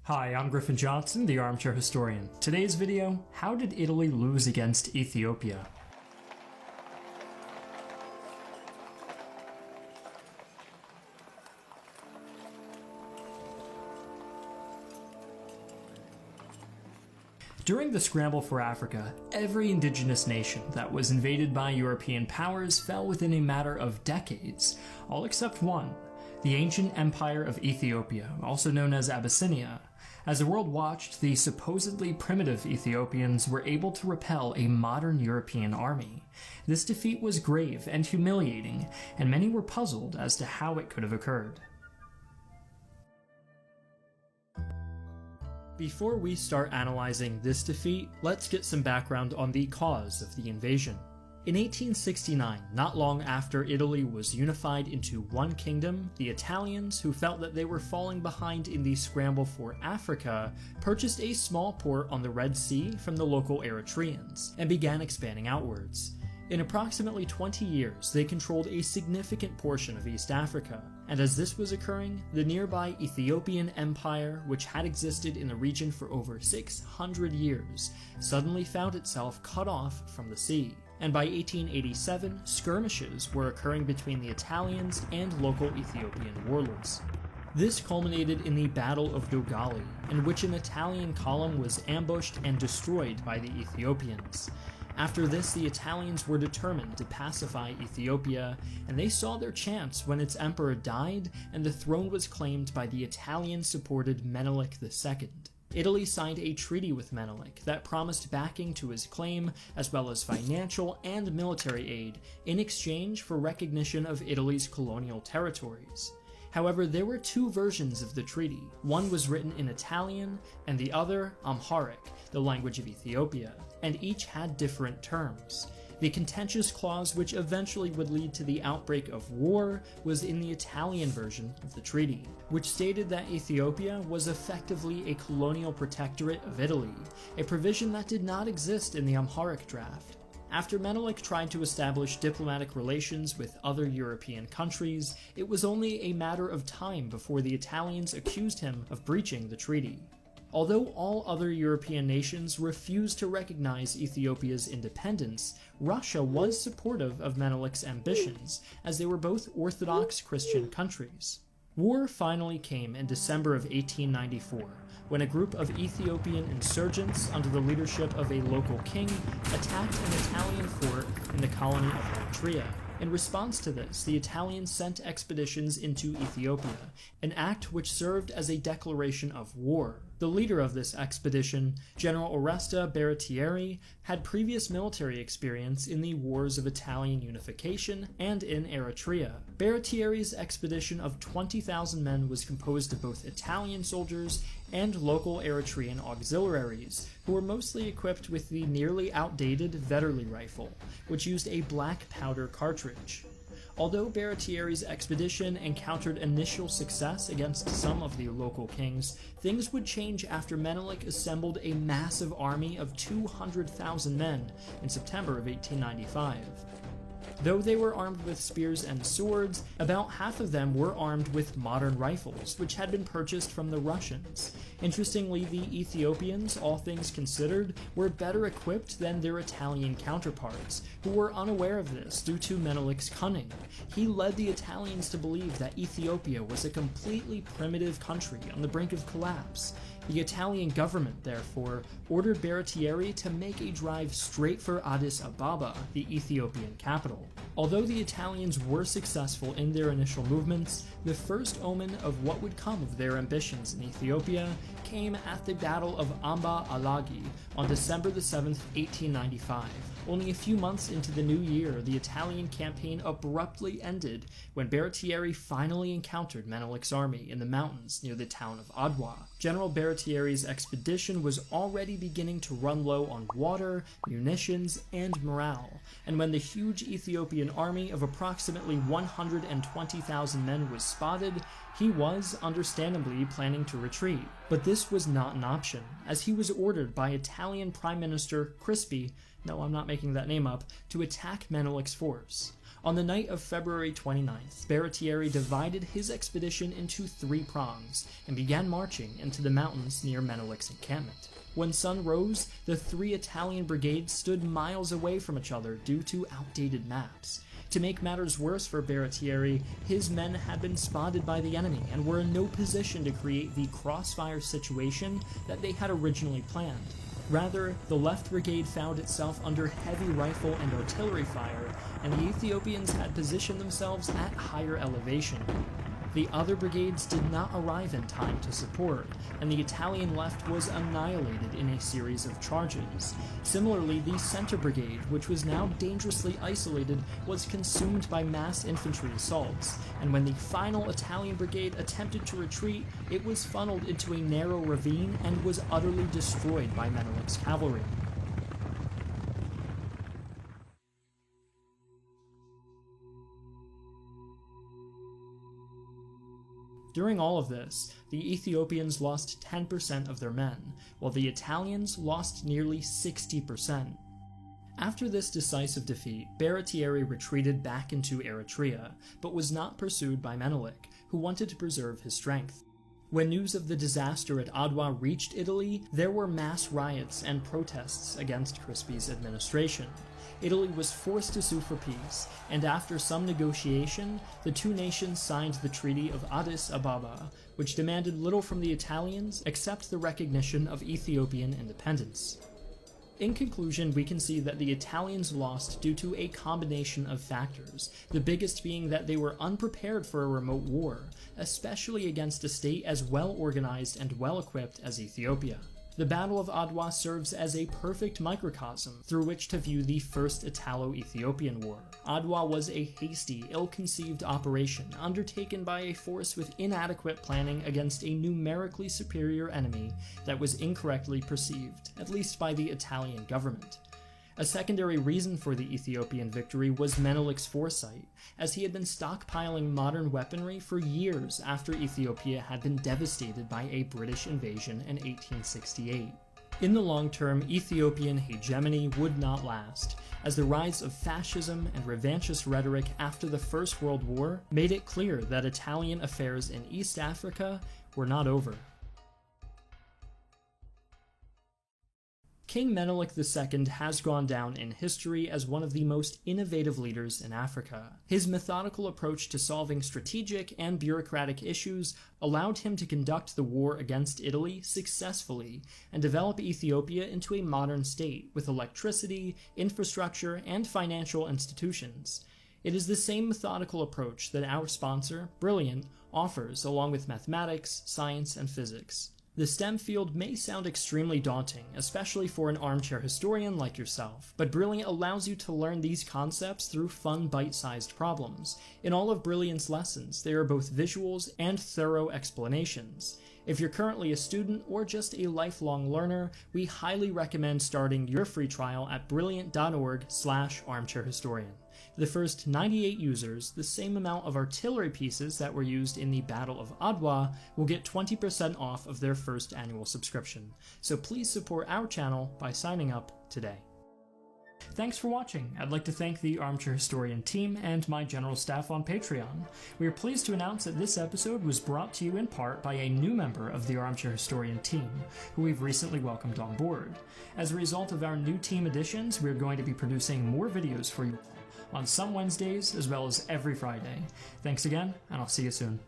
Hi, I'm Griffin Johnson, the Armchair Historian. Today's video, how did Italy lose against Ethiopia? During the scramble for Africa, every indigenous nation that was invaded by European powers fell within a matter of decades, all except one, the ancient empire of Ethiopia, also known as Abyssinia. As the world watched, the supposedly primitive Ethiopians were able to repel a modern European army. This defeat was grave and humiliating, and many were puzzled as to how it could have occurred. Before we start analyzing this defeat, let's get some background on the cause of the invasion. In 1869, not long after Italy was unified into one kingdom, the Italians, who felt that they were falling behind in the scramble for Africa, purchased a small port on the Red Sea from the local Eritreans, and began expanding outwards. In approximately 20 years, they controlled a significant portion of East Africa, and as this was occurring, the nearby Ethiopian Empire, which had existed in the region for over 600 years, suddenly found itself cut off from the sea. And by 1887, skirmishes were occurring between the Italians and local Ethiopian warlords. This culminated in the Battle of Dogali, in which an Italian column was ambushed and destroyed by the Ethiopians. After this, the Italians were determined to pacify Ethiopia, and they saw their chance when its emperor died and the throne was claimed by the Italian-supported Menelik II. Italy signed a treaty with Menelik that promised backing to his claim, as well as financial and military aid, in exchange for recognition of Italy's colonial territories. However, there were two versions of the treaty. One was written in Italian, and the other Amharic, the language of Ethiopia, and each had different terms. The contentious clause, which eventually would lead to the outbreak of war, was in the Italian version of the treaty, which stated that Ethiopia was effectively a colonial protectorate of Italy, a provision that did not exist in the Amharic draft. After Menelik tried to establish diplomatic relations with other European countries, it was only a matter of time before the Italians accused him of breaching the treaty. Although all other European nations refused to recognize Ethiopia's independence, Russia was supportive of Menelik's ambitions, as they were both Orthodox Christian countries. War finally came in December of 1894, when a group of Ethiopian insurgents under the leadership of a local king attacked an Italian fort in the colony of Eritrea. In response to this, the Italians sent expeditions into Ethiopia, an act which served as a declaration of war. The leader of this expedition, General Oreste Baratieri, had previous military experience in the Wars of Italian Unification and in Eritrea. Baratieri's expedition of 20,000 men was composed of both Italian soldiers and local Eritrean auxiliaries, who were mostly equipped with the nearly outdated Vetterli rifle, which used a black powder cartridge. Although Baratieri's expedition encountered initial success against some of the local kings, things would change after Menelik assembled a massive army of 200,000 men in September of 1895. Though they were armed with spears and swords, about half of them were armed with modern rifles, which had been purchased from the Russians. Interestingly, the Ethiopians, all things considered, were better equipped than their Italian counterparts, who were unaware of this due to Menelik's cunning. He led the Italians to believe that Ethiopia was a completely primitive country on the brink of collapse. The Italian government, therefore, ordered Baratieri to make a drive straight for Addis Ababa, the Ethiopian capital. Although the Italians were successful in their initial movements, the first omen of what would come of their ambitions in Ethiopia came at the Battle of Amba Alagi on December 7, 1895. Only a few months into the new year, the Italian campaign abruptly ended when Baratieri finally encountered Menelik's army in the mountains near the town of Adwa. General Baratieri's expedition was already beginning to run low on water, munitions, and morale, and when the huge Ethiopian army of approximately 120,000 men was spotted, he was, understandably, planning to retreat. But this was not an option, as he was ordered by Italian Prime Minister Crispi, no, I'm not making that name up, to attack Menelik's force. On the night of February 29th, Baratieri divided his expedition into 3 prongs and began marching into the mountains near Menelik's encampment. When sun rose, the 3 Italian brigades stood miles away from each other due to outdated maps. To make matters worse for Baratieri, his men had been spotted by the enemy and were in no position to create the crossfire situation that they had originally planned. Rather, the left brigade found itself under heavy rifle and artillery fire, and the Ethiopians had positioned themselves at higher elevation. The other brigades did not arrive in time to support, and the Italian left was annihilated in a series of charges. Similarly, the center brigade, which was now dangerously isolated, was consumed by mass infantry assaults, and when the final Italian brigade attempted to retreat, it was funneled into a narrow ravine and was utterly destroyed by Menelik's cavalry. During all of this, the Ethiopians lost 10% of their men, while the Italians lost nearly 60%. After this decisive defeat, Baratieri retreated back into Eritrea, but was not pursued by Menelik, who wanted to preserve his strength. When news of the disaster at Adwa reached Italy, there were mass riots and protests against Crispi's administration. Italy was forced to sue for peace, and after some negotiation, the 2 nations signed the Treaty of Addis Ababa, which demanded little from the Italians except the recognition of Ethiopian independence. In conclusion, we can see that the Italians lost due to a combination of factors, the biggest being that they were unprepared for a remote war, especially against a state as well organized and well equipped as Ethiopia. The Battle of Adwa serves as a perfect microcosm through which to view the First Italo-Ethiopian War. Adwa was a hasty, ill-conceived operation undertaken by a force with inadequate planning against a numerically superior enemy that was incorrectly perceived, at least by the Italian government. A secondary reason for the Ethiopian victory was Menelik's foresight, as he had been stockpiling modern weaponry for years after Ethiopia had been devastated by a British invasion in 1868. In the long term, Ethiopian hegemony would not last, as the rise of fascism and revanchist rhetoric after the First World War made it clear that Italian affairs in East Africa were not over. King Menelik II has gone down in history as one of the most innovative leaders in Africa. His methodical approach to solving strategic and bureaucratic issues allowed him to conduct the war against Italy successfully and develop Ethiopia into a modern state with electricity, infrastructure, and financial institutions. It is the same methodical approach that our sponsor, Brilliant, offers along with mathematics, science, and physics. The STEM field may sound extremely daunting, especially for an armchair historian like yourself, but Brilliant allows you to learn these concepts through fun, bite-sized problems. In all of Brilliant's lessons, there are both visuals and thorough explanations. If you're currently a student or just a lifelong learner, we highly recommend starting your free trial at brilliant.org/armchairhistorian. The first 98 users, the same amount of artillery pieces that were used in the Battle of Adwa, will get 20% off of their first annual subscription. So please support our channel by signing up today. Thanks for watching. I'd like to thank the Armchair Historian team and my general staff on Patreon. We are pleased to announce that this episode was brought to you in part by a new member of the Armchair Historian team, who we've recently welcomed on board. As a result of our new team additions, we're going to be producing more videos for you on some Wednesdays as well as every Friday. Thanks again, and I'll see you soon.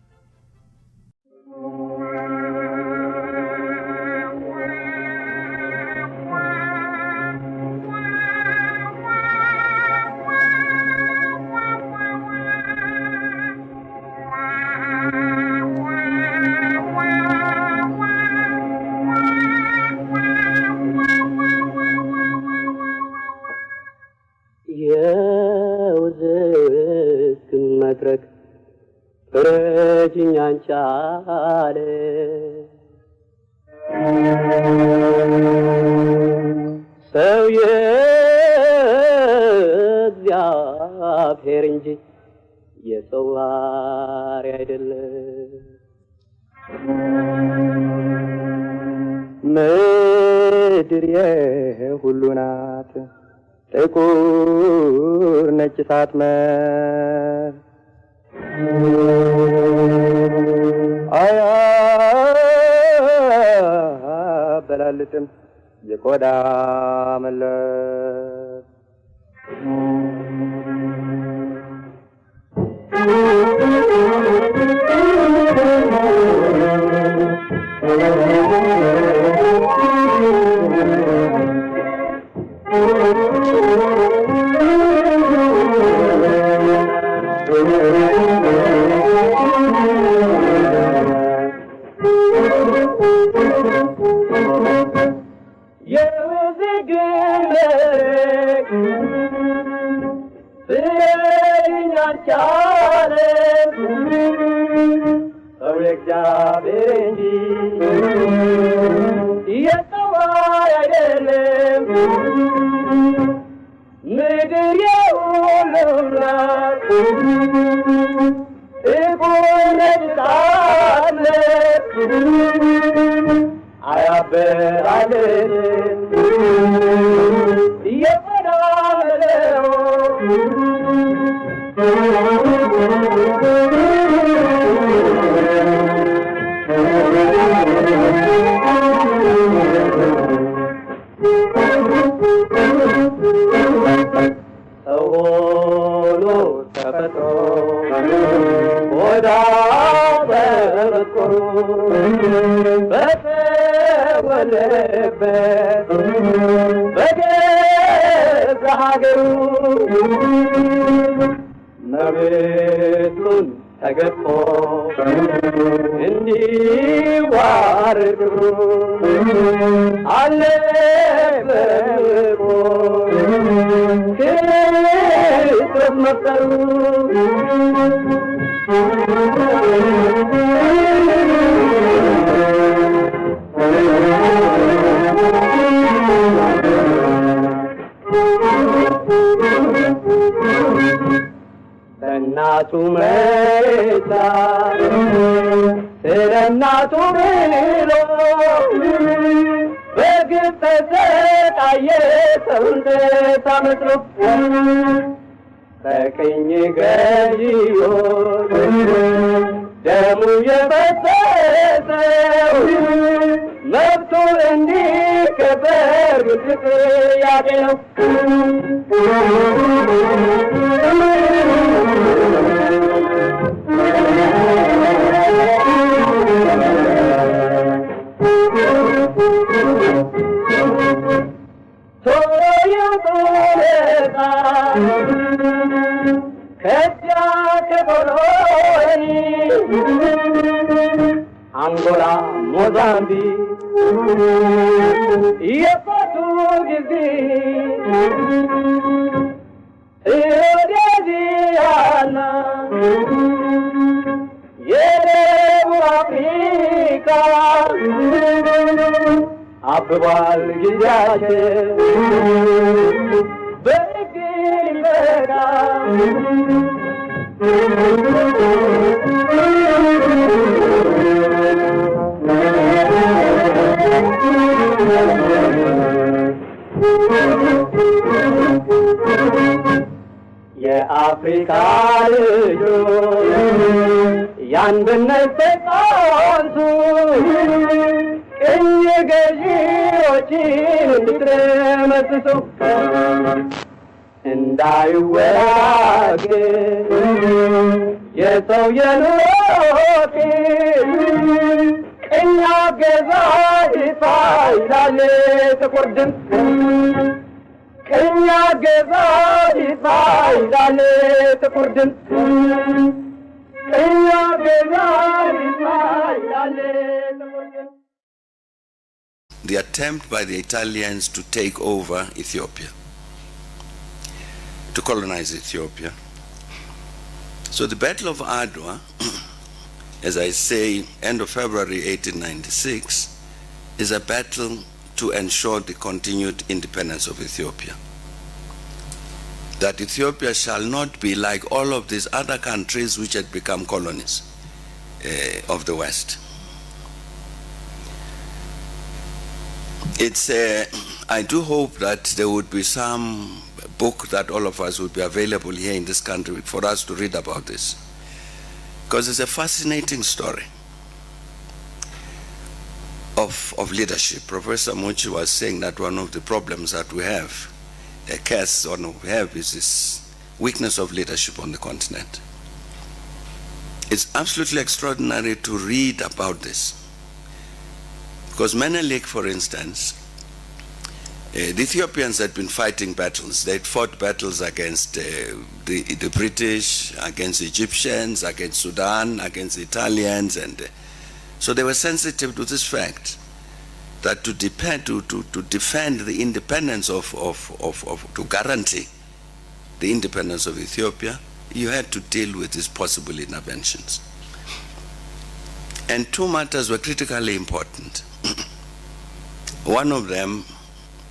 ሰው የእግዚአብሔር እንጂ የሰው ባሪያ አይደለም። ምድር የሁሉ ናት፣ ጥቁር ነጭ ሳትመር አያበላልጥም የቆዳ መለስ። እናቱ መታ ስለናቱ ብሎ በግፍ ተሰቃየ ሰው እንደታመስሎ በቅኝ ገዢዎች ደሙ የፈሰሰው መብቱ እንዲከበር ግልጽ ጥያቄ ነው። አንጎላ ሞዛምቢክ የፖርቱጊዝ ሮዴዚያና የደቡብ አፍሪካ አብቧል ጊዜያቸው በእግር ይበቃ የአፍሪካ ልጆች የአንድነት ተቃዋንቱ ቅኝ ገዢዎችን እንድትደመስሱ እንዳይወላገድ የሰው የኑሮ ቅኝ አገዛዝ ይፋይዳል ጥቁር ድምፅ ቅኝ አገዛዝ ይፋይዳል ጥቁር ድምፅ ቅኝ አገዛዝ ይፋይዳል ጥቁር ድምፅ The attempt by the Italians to take over Ethiopia, to colonize Ethiopia. So the Battle of Adwa, as I say, end of February 1896, is a battle to ensure the continued independence of Ethiopia. That Ethiopia shall not be like all of these other countries which had become colonies of the West. I do hope that there would be some book that all of us would be available here in this country for us to read about this, because it's a fascinating story of leadership. Professor Muchi was saying that one of the problems that we have, a curse one we have, is this weakness of leadership on the continent. It's absolutely extraordinary to read about this. Because Menelik, for instance, the Ethiopians had been fighting battles. They'd fought battles against the British, against the Egyptians, against Sudan, against the Italians, and so they were sensitive to this fact that to defend the independence to guarantee the independence of Ethiopia, you had to deal with these possible interventions. And two matters were critically important. One of them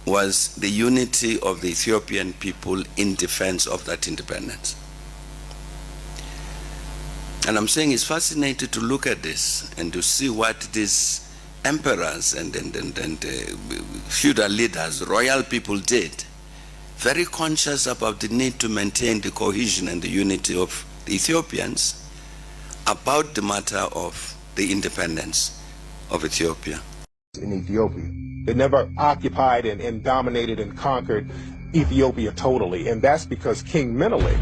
was the unity of the Ethiopian people in defense of that independence. And I'm saying it's fascinating to look at this and to see what these emperors and feudal leaders, royal people did, very conscious about the need to maintain the cohesion and the unity of the Ethiopians about the matter of the independence of Ethiopia. In Ethiopia, they never occupied and dominated and conquered Ethiopia totally, and that's because King Menelik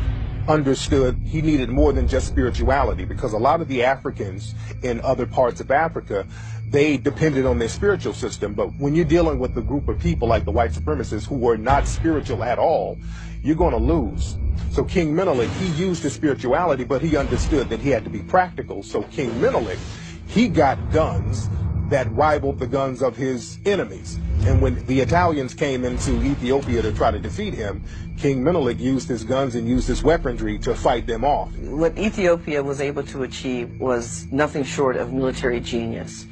understood he needed more than just spirituality, because a lot of the Africans in other parts of Africa, they depended on their spiritual system. But when you're dealing with a group of people like the white supremacists who were not spiritual at all, you're going to lose. So King Menelik, he used his spirituality, but he understood that he had to be practical. So King Menelik, he got guns that rivaled the guns of his enemies. And when the Italians came into Ethiopia to try to defeat him, King Menelik used his guns and used his weaponry to fight them off. What Ethiopia was able to achieve was nothing short of military genius.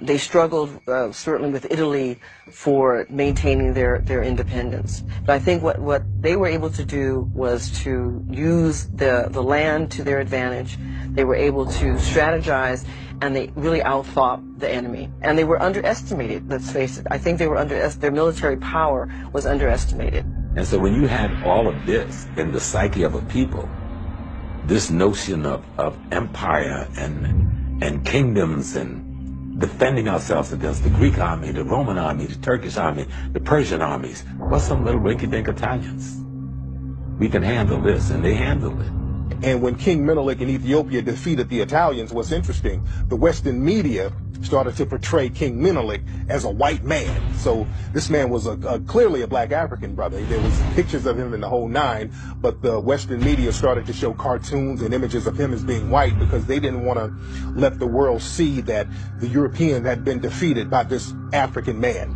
They struggled certainly with Italy for maintaining their independence. But I think what they were able to do was to use the land to their advantage. They were able to strategize, and they really outfought the enemy. And they were underestimated, let's face it. I think they were their military power was underestimated. And so when you had all of this in the psyche of a people, this notion of empire and kingdoms and defending ourselves against the Greek army, the Roman army, the Turkish army, the Persian armies, well, some little rinky-dink Italians. We can handle this, and they handled it. And when King Menelik in Ethiopia defeated the Italians, what's interesting, the Western media started to portray King Menelik as a white man. So this man was clearly a black African brother. There was pictures of him in the whole nine, but the Western media started to show cartoons and images of him as being white because they didn't want to let the world see that the European had been defeated by this African man.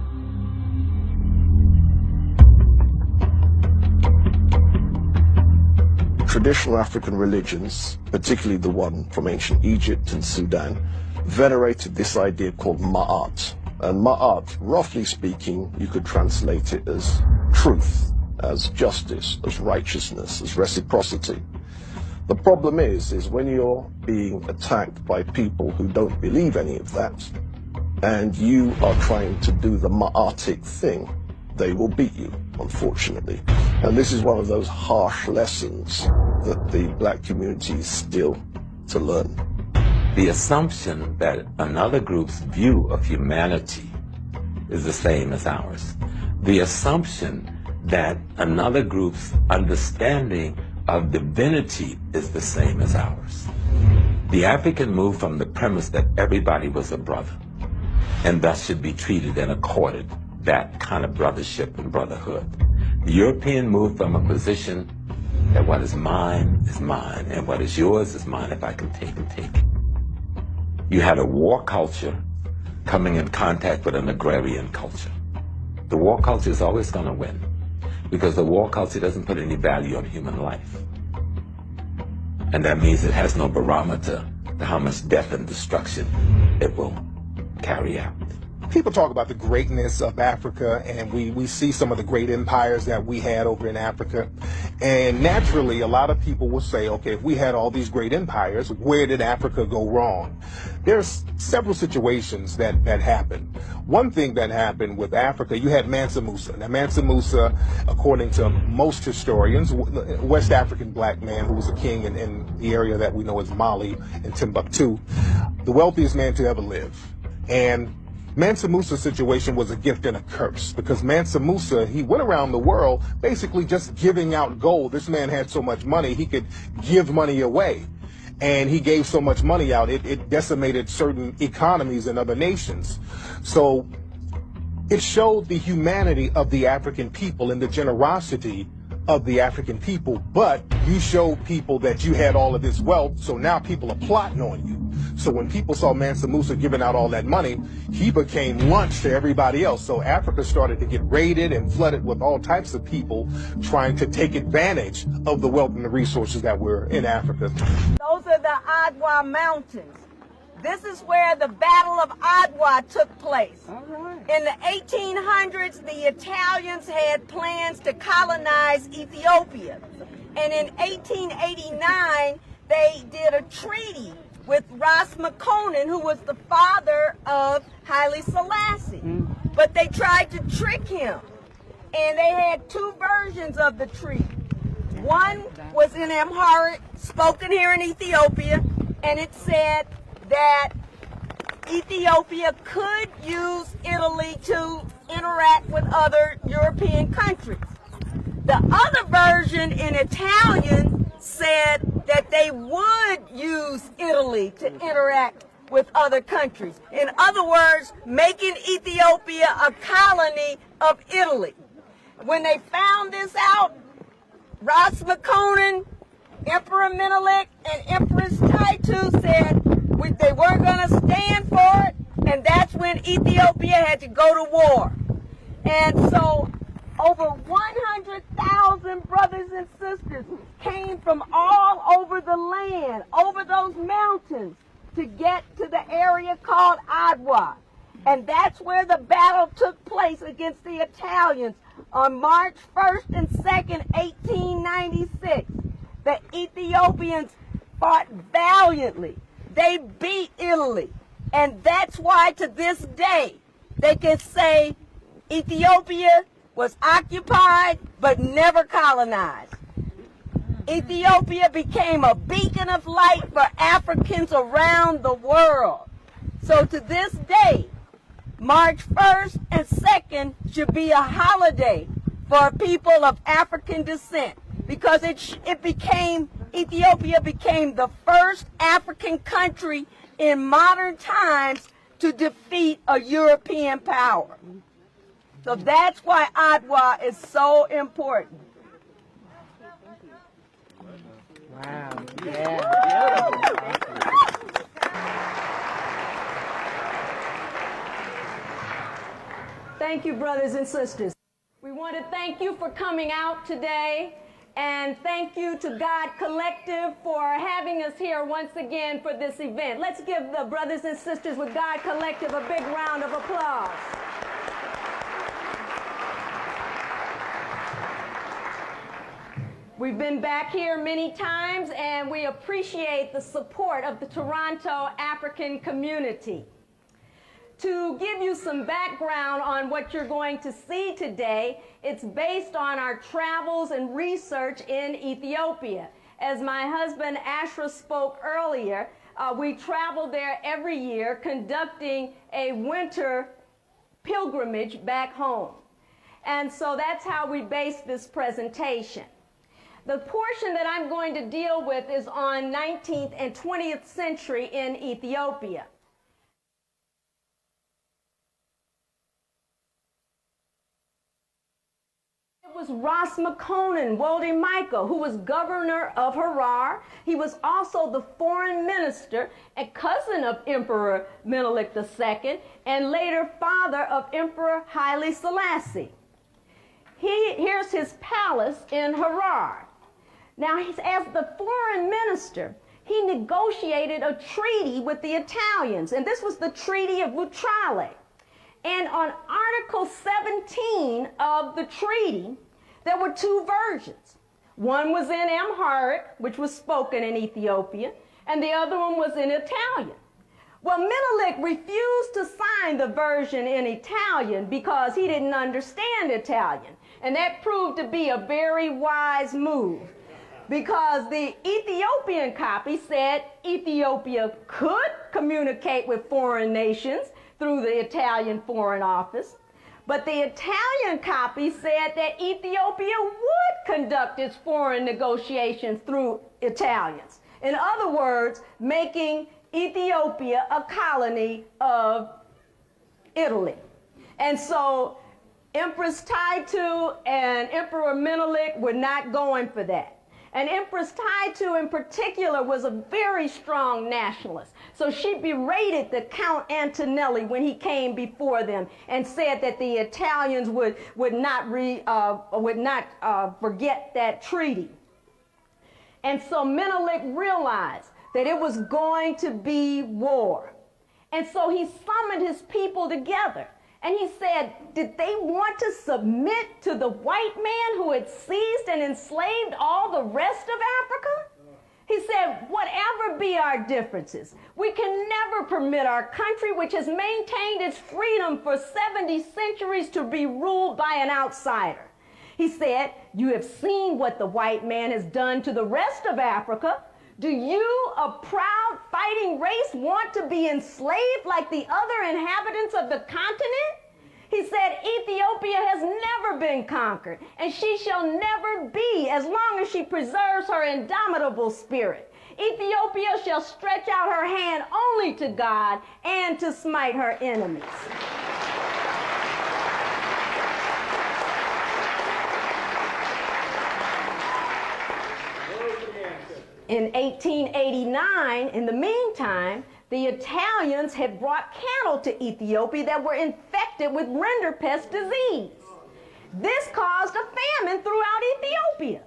Traditional African religions, particularly the one from ancient Egypt and Sudan, venerated this idea called Ma'at. And Ma'at, roughly speaking, you could translate it as truth, as justice, as righteousness, as reciprocity. The problem is when you're being attacked by people who don't believe any of that, and you are trying to do the Ma'atic thing, they will beat you, unfortunately. And this is one of those harsh lessons that the black community is still to learn. The assumption that another group's view of humanity is the same as ours. The assumption that another group's understanding of divinity is the same as ours. The African moved from the premise that everybody was a brother, and thus should be treated and accorded that kind of brothership and brotherhood. The European moved from a position that what is mine, and what is yours is mine if I can take and take it. You had a war culture coming in contact with an agrarian culture. The war culture is always going to win because the war culture doesn't put any value on human life. And that means it has no barometer to how much death and destruction it will carry out. People talk about the greatness of Africa, and we see some of the great empires that we had over in Africa. And naturally, a lot of people will say, okay, if we had all these great empires, where did Africa go wrong? There's several situations that happened. One thing that happened with Africa, you had Mansa Musa. Now, Mansa Musa, according to most historians, a West African black man who was a king in the area that we know as Mali and Timbuktu, the wealthiest man to ever live. And Mansa Musa's situation was a gift and a curse because Mansa Musa, he went around the world basically just giving out gold. This man had so much money, he could give money away. And he gave so much money out, it decimated certain economies in other nations. So it showed the humanity of the African people and the generosity of the African people, but you showed people that you had all of this wealth, so now people are plotting on you. So when people saw Mansa Musa giving out all that money, he became lunch to everybody else. So Africa started to get raided and flooded with all types of people trying to take advantage of the wealth and the resources that were in Africa. Those are the Adwa Mountains. This is where the Battle of Adwa took place. In the 1800s, the Italians had plans to colonize Ethiopia. And in 1889, they did a treaty with Ras Makonnen, who was the father of Haile Selassie. But they tried to trick him. And they had two versions of the treaty. One was in Amharic, spoken here in Ethiopia, and it said that Ethiopia could use Italy to interact with other European countries. The other version in Italian said that they would use Italy to interact with other countries. In other words, making Ethiopia a colony of Italy. When they found this out, Ras Makonnen, Emperor Menelik, and Empress Taitu said they weren't going to stand for it, and that's when Ethiopia had to go to war. And so over 100,000 brothers and sisters came from all over the land, over those mountains, to get to the area called Adwa. And that's where the battle took place against the Italians on March 1st and 2nd, 1896. The Ethiopians fought valiantly. They beat Italy. And that's why to this day they can say Ethiopia was occupied but never colonized. Ethiopia became a beacon of light for Africans around the world. So to this day, March 1st and 2nd should be a holiday for people of African descent. because Ethiopia became the first African country in modern times to defeat a European power. So that's why Adwa is so important. Wow. Yeah. Thank you, brothers and sisters. We want to thank you for coming out today, and thank you to God Collective for having us here once again for this event. Let's give the brothers and sisters with God Collective a big round of applause. We've been back here many times, and we appreciate the support of the Toronto African community. To give you some background on what you're going to see today, it's based on our travels and research in Ethiopia. As my husband Ashra spoke earlier, we travel there every year conducting a winter pilgrimage back home. And so that's how we base this presentation. The portion that I'm going to deal with is on 19th and 20th century in Ethiopia. It was Ras Makonnen Wolde Michael, who was governor of Harar. He was also the foreign minister and cousin of Emperor Menelik II, and later father of Emperor Haile Selassie. Here's his palace in Harar. Now, as the foreign minister, he negotiated a treaty with the Italians, and this was the Treaty of Vutrale. And on Article 17 of the treaty, there were two versions. One was in Amharic, which was spoken in Ethiopia, and the other one was in Italian. Well, Menelik refused to sign the version in Italian because he didn't understand Italian, and that proved to be a very wise move, because the Ethiopian copy said Ethiopia could communicate with foreign nations through the Italian Foreign Office, but the Italian copy said that Ethiopia would conduct its foreign negotiations through Italians. In other words, making Ethiopia a colony of Italy. And so Empress Taitu and Emperor Menelik were not going for that. And Empress Taitu in particular was a very strong nationalist. So she berated the Count Antonelli when he came before them and said that the Italians would not forget that treaty. And so Menelik realized that it was going to be war. And so he summoned his people together. And he said, did they want to submit to the white man who had seized and enslaved all the rest of Africa? He said, whatever be our differences, we can never permit our country, which has maintained its freedom for 70 centuries, to be ruled by an outsider. He said, you have seen what the white man has done to the rest of Africa. Do you, a proud fighting race, want to be enslaved like the other inhabitants of the continent? He said, Ethiopia has never been conquered, and she shall never be as long as she preserves her indomitable spirit. Ethiopia shall stretch out her hand only to God and to smite her enemies. In 1889, in the meantime, the Italians had brought cattle to Ethiopia that were infected with rinderpest disease. This caused a famine throughout Ethiopia.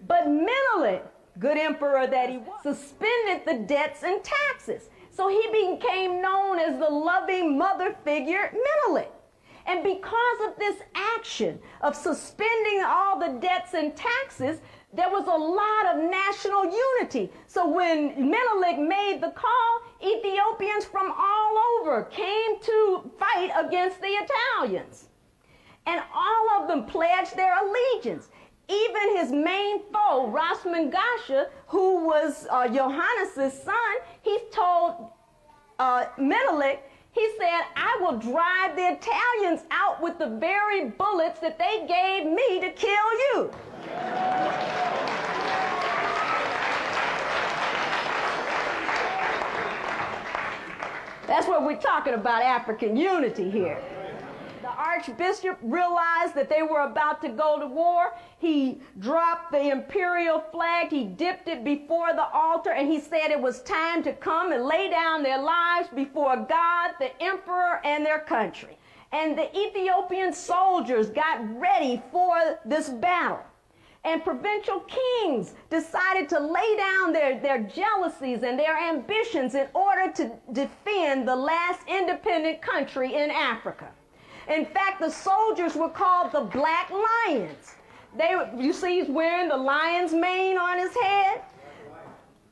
But Menelik, good emperor that he was, suspended the debts and taxes. So he became known as the loving mother figure Menelik. And because of this action of suspending all the debts and taxes, there was a lot of national unity. So when Menelik made the call, Ethiopians from all over came to fight against the Italians. And all of them pledged their allegiance. Even his main foe, Ras Mangasha, who was Johannes' son, he told Menelik He said, I will drive the Italians out with the very bullets that they gave me to kill you. That's what we're talking about, African unity here. The Archbishop realized that they were about to go to war. He dropped the imperial flag, he dipped it before the altar, and he said it was time to come and lay down their lives before God, the emperor, and their country. And the Ethiopian soldiers got ready for this battle. And provincial kings decided to lay down their jealousies and their ambitions in order to defend the last independent country in Africa. In fact, the soldiers were called the Black Lions. You see he's wearing the lion's mane on his head?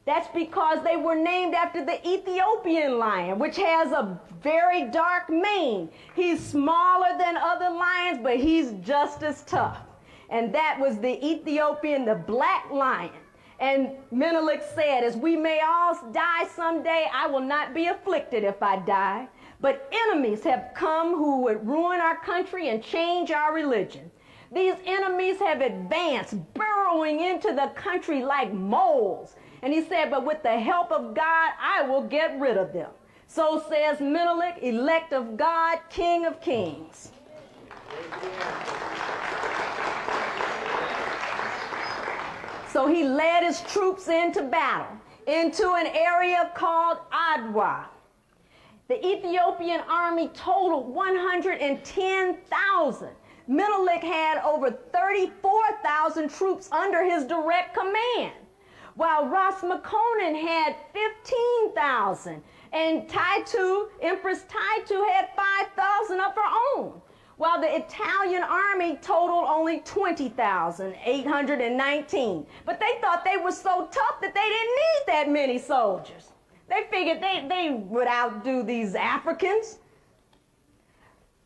That's because they were named after the Ethiopian lion, which has a very dark mane. He's smaller than other lions, but he's just as tough. And that was the Ethiopian, the Black Lion. And Menelik said, as we may all die someday, I will not be afflicted if I die. But enemies have come who would ruin our country and change our religion. These enemies have advanced, burrowing into the country like moles. And he said, but with the help of God, I will get rid of them. So says Menelik, elect of God, King of Kings. So he led his troops into battle, into an area called Adwa. The Ethiopian army totaled 110,000. Menelik had over 34,000 troops under his direct command, while Ras Makonnen had 15,000, and Empress Taitu had 5,000 of her own, while the Italian army totaled only 20,819. But they thought they were so tough that they didn't need that many soldiers. They figured they would outdo these Africans.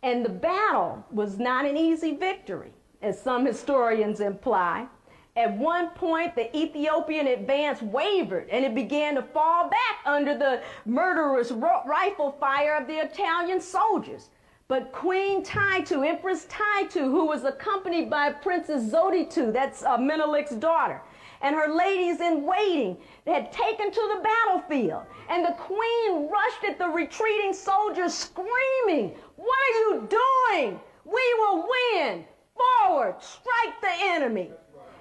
And the battle was not an easy victory, as some historians imply. At one point, the Ethiopian advance wavered, and it began to fall back under the murderous rifle fire of the Italian soldiers. But Queen Taitu, Empress Taitu, who was accompanied by Princess Zoditu, that's Menelik's daughter, and her ladies in waiting, they had taken to the battlefield. And the queen rushed at the retreating soldiers screaming, "What are you doing? We will win! Forward, strike the enemy!"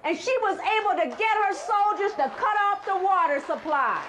And she was able to get her soldiers to cut off the water supply.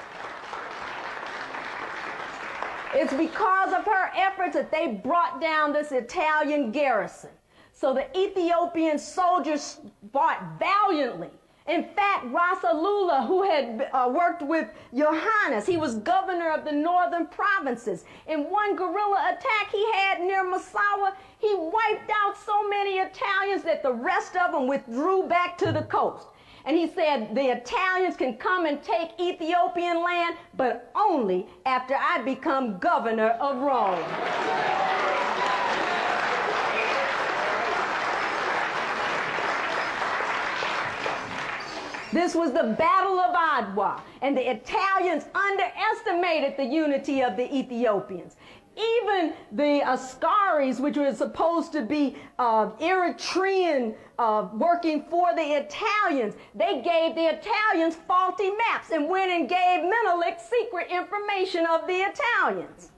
It's because of her efforts that they brought down this Italian garrison. So the Ethiopian soldiers fought valiantly. In fact, Rasalula, who had worked with Johannes, he was governor of the northern provinces. In one guerrilla attack he had near Massawa, he wiped out so many Italians that the rest of them withdrew back to the coast. And he said, the Italians can come and take Ethiopian land, but only after I become governor of Rome. This was the Battle of Adwa, and the Italians underestimated the unity of the Ethiopians. Even the Askaris, which were supposed to be Eritrean working for the Italians, they gave the Italians faulty maps and went and gave Menelik secret information of the Italians.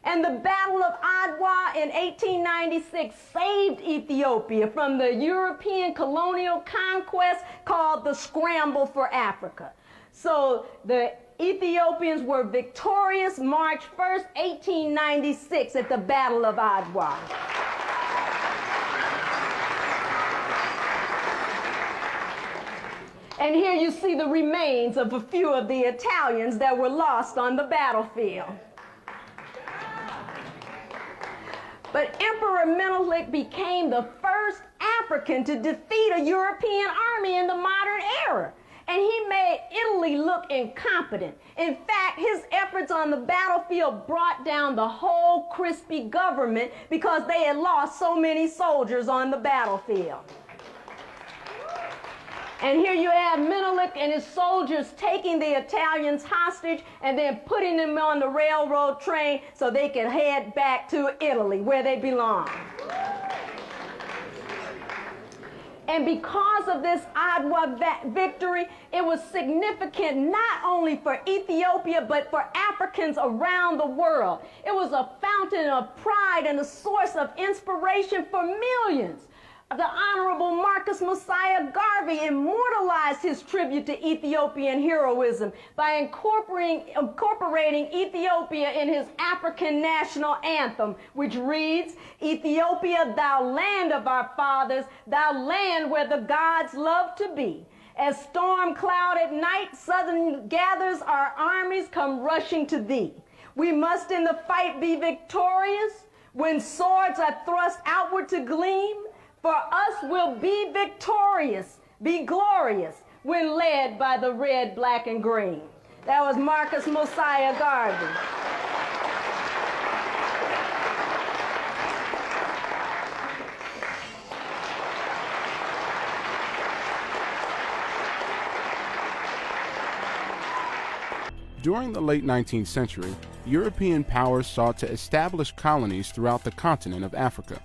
And the Battle of Adwa in 1896 saved Ethiopia from the European colonial conquest called the Scramble for Africa. So the Ethiopians were victorious March 1st, 1896 at the Battle of Adwa. And here you see the remains of a few of the Italians that were lost on the battlefield. But Emperor Menelik became the first African to defeat a European army in the modern era. And he made Italy look incompetent. In fact, his efforts on the battlefield brought down the whole Crispi government because they had lost so many soldiers on the battlefield. And here you have Menelik and his soldiers taking the Italians hostage and then putting them on the railroad train so they can head back to Italy, where they belong. And because of this Adwa victory, it was significant not only for Ethiopia, but for Africans around the world. It was a fountain of pride and a source of inspiration for millions. The Honorable Marcus Mosiah Garvey immortalized his tribute to Ethiopian heroism by incorporating Ethiopia in his African national anthem, which reads, "Ethiopia, thou land of our fathers, thou land where the gods love to be. As storm cloud at night, southern gathers, our armies come rushing to thee. We must in the fight be victorious when swords are thrust outward to gleam. For us will be victorious, be glorious, when led by the red, black, and green." That was Marcus Mosiah Garvey. During the late 19th century, European powers sought to establish colonies throughout the continent of Africa.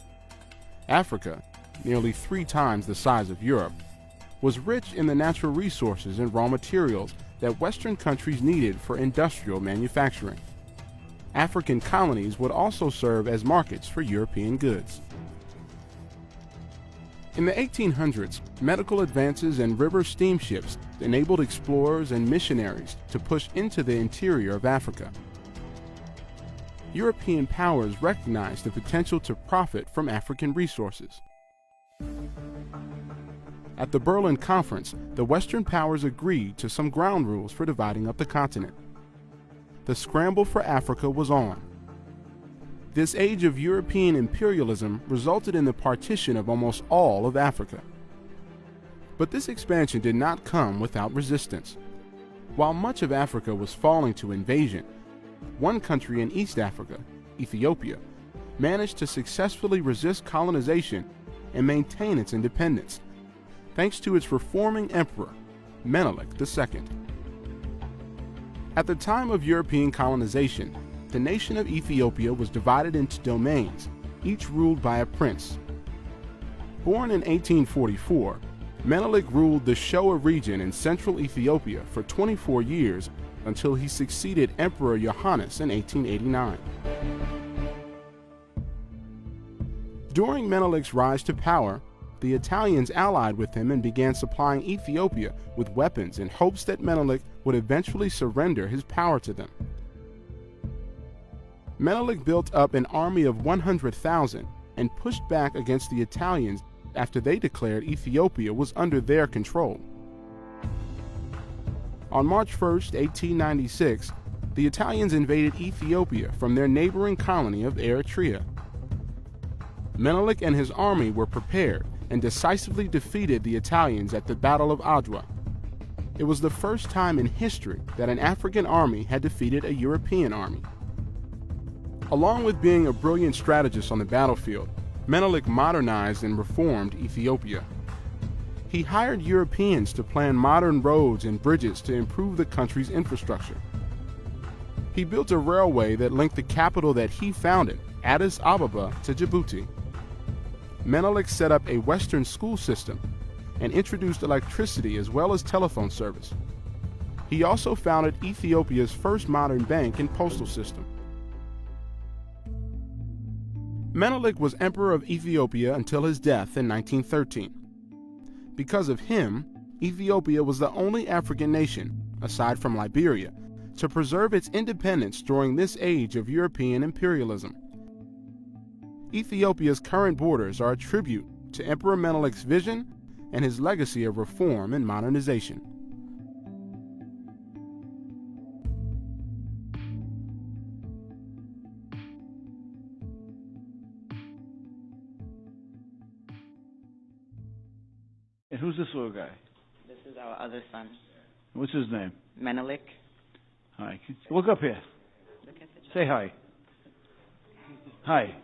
Africa, nearly 3 times the size of Europe, was rich in the natural resources and raw materials that Western countries needed for industrial manufacturing. African colonies would also serve as markets for European goods. In the 1800s, medical advances and river steamships enabled explorers and missionaries to push into the interior of Africa. European powers recognized the potential to profit from African resources. At the Berlin Conference, the Western powers agreed to some ground rules for dividing up the continent. The scramble for Africa was on. This age of European imperialism resulted in the partition of almost all of Africa. But this expansion did not come without resistance. While much of Africa was falling to invasion, one country in East Africa, Ethiopia, managed to successfully resist colonization and maintain its independence, thanks to its reforming emperor, Menelik II. At the time of European colonization, the nation of Ethiopia was divided into domains, each ruled by a prince. Born in 1844, Menelik ruled the Shoa region in central Ethiopia for 24 years until he succeeded Emperor Johannes in 1889. During Menelik's rise to power, the Italians allied with him and began supplying Ethiopia with weapons in hopes that Menelik would eventually surrender his power to them. Menelik built up an army of 100,000 and pushed back against the Italians after they declared Ethiopia was under their control. On March 1, 1896, the Italians invaded Ethiopia from their neighboring colony of Eritrea. Menelik and his army were prepared and decisively defeated the Italians at the Battle of Adwa. It was the first time in history that an African army had defeated a European army. Along with being a brilliant strategist on the battlefield, Menelik modernized and reformed Ethiopia. He hired Europeans to plan modern roads and bridges to improve the country's infrastructure. He built a railway that linked the capital that he founded, Addis Ababa, to Djibouti. Menelik set up a Western school system and introduced electricity as well as telephone service. He also founded Ethiopia's first modern bank and postal system. Menelik was emperor of Ethiopia until his death in 1913. Because of him, Ethiopia was the only African nation, aside from Liberia, to preserve its independence during this age of European imperialism. Ethiopia's current borders are a tribute to Emperor Menelik's vision and his legacy of reform and modernization. And who's this little guy? This is our other son, What's his name? Menelik. Hi. Look up here. Look at the Say hi. Hi.